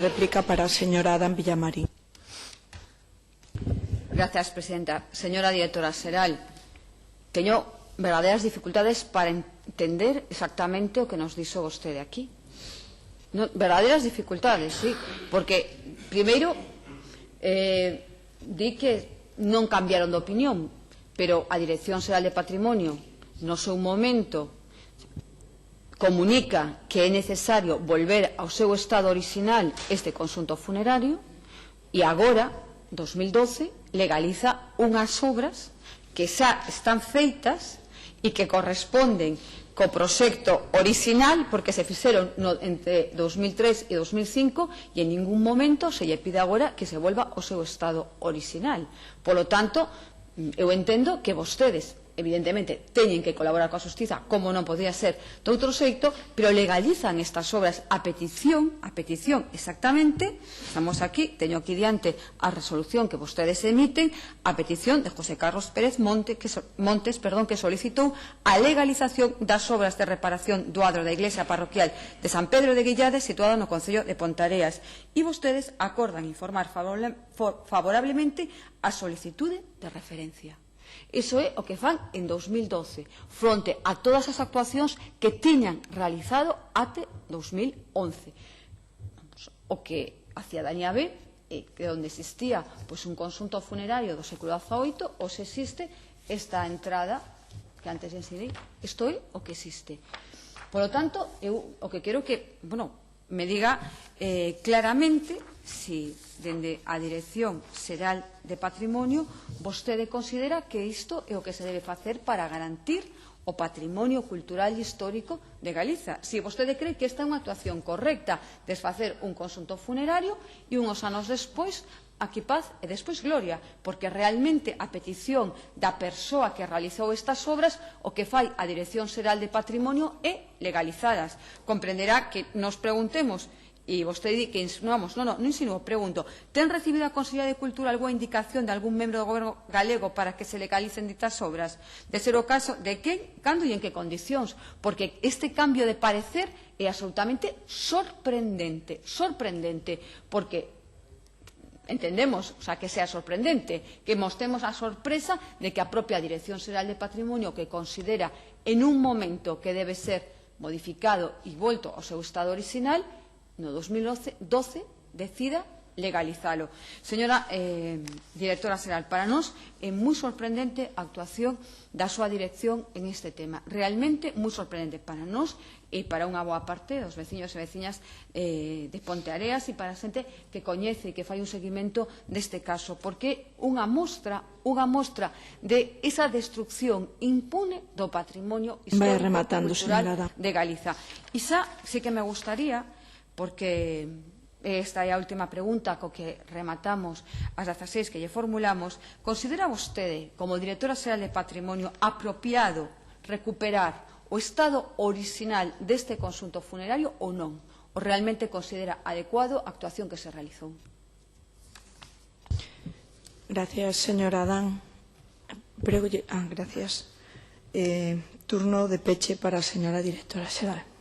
Réplica para a señora Adán Villamarín. Gracias, presidenta. Señora directora Seral, teño verdadeiras dificultades para entender exactamente o que nos dixo vostede aquí. No, verdadeiras dificultades, sí, porque, primeiro, di que non cambiaron de opinión, pero a Dirección Xeral de Patrimonio, no seu momento, comunica que é necesario volver ao seu estado original este conxunto funerario e agora, 2012, legaliza unhas obras que xa están feitas e que corresponden co proxecto orixinal porque se fixeron entre 2003 e 2005 e en ningún momento se lle pide agora que se volva ao seu estado orixinal. Polo tanto, eu entendo que vostedes evidentemente teñen que colaborar coa Xustiza, como non podía ser de outro xeito, pero legalizan estas obras a petición exactamente, estamos aquí, teño aquí diante a resolución que vostedes emiten, a petición de José Carlos Pérez Montes, que solicitou a legalización das obras de reparación do adro da Iglesia Parroquial de San Pedro de Guillades, situada no Concello de Ponteareas, e vostedes acordan informar favorablemente a solicitude de referencia. Iso é o que fan en 2012, fronte a todas as actuacións que tiñan realizado até 2011. O que a cidadanía ve é que onde existía un conxunto funerario do século XVIII, ou se existe esta entrada que antes ensinei, isto é o que existe. Por lo tanto, eu o que quero que, me diga claramente si dende a Dirección Xeral de Patrimonio vostede considera que isto é o que se debe facer para garantir o patrimonio cultural e histórico de Galiza. Si vostede cree que esta é unha actuación correcta, desfacer un conxunto funerario e unhos anos despois aquí paz e despois gloria, porque realmente a petición da persoa que realizou estas obras o que fai a Dirección Xeral de Patrimonio é legalizadas. Comprenderá que nos preguntemos e vostede di que insinuamos, non insinuo, pregunto, ten recibido a Consellería de Cultura algunha indicación de algún membro do Goberno galego para que se legalicen ditas obras? De ser o caso, de quen, cando e en que condicións? Porque este cambio de parecer é absolutamente sorprendente, porque entendemos, que sea sorprendente, que mostremos a sorpresa de que a propia Dirección Xeral de Patrimonio, que considera en un momento que debe ser modificado e volto ao seu estado original, no 2012 decida legalizalo. Señora directora xeral, para nós é moi sorprendente a actuación da súa dirección en este tema. Realmente moi sorprendente para nós e para unha boa parte dos veciños e veciñas de Ponteareas e para a xente que coñece e que fai un seguimento deste caso, porque unha mostra de esa destrucción impune do patrimonio histórico cultural de Galiza. E xa sí que me gustaría, porque esta é a última pregunta co que rematamos as 16 que lle formulamos, considera vostede, como directora xeral de Patrimonio, apropiado recuperar o estado orixinal deste conxunto funerario ou non? Ou realmente considera adecuado a actuación que se realizou? Gracias, señora Adán. Gracias. Turno de peche para a señora directora xeral.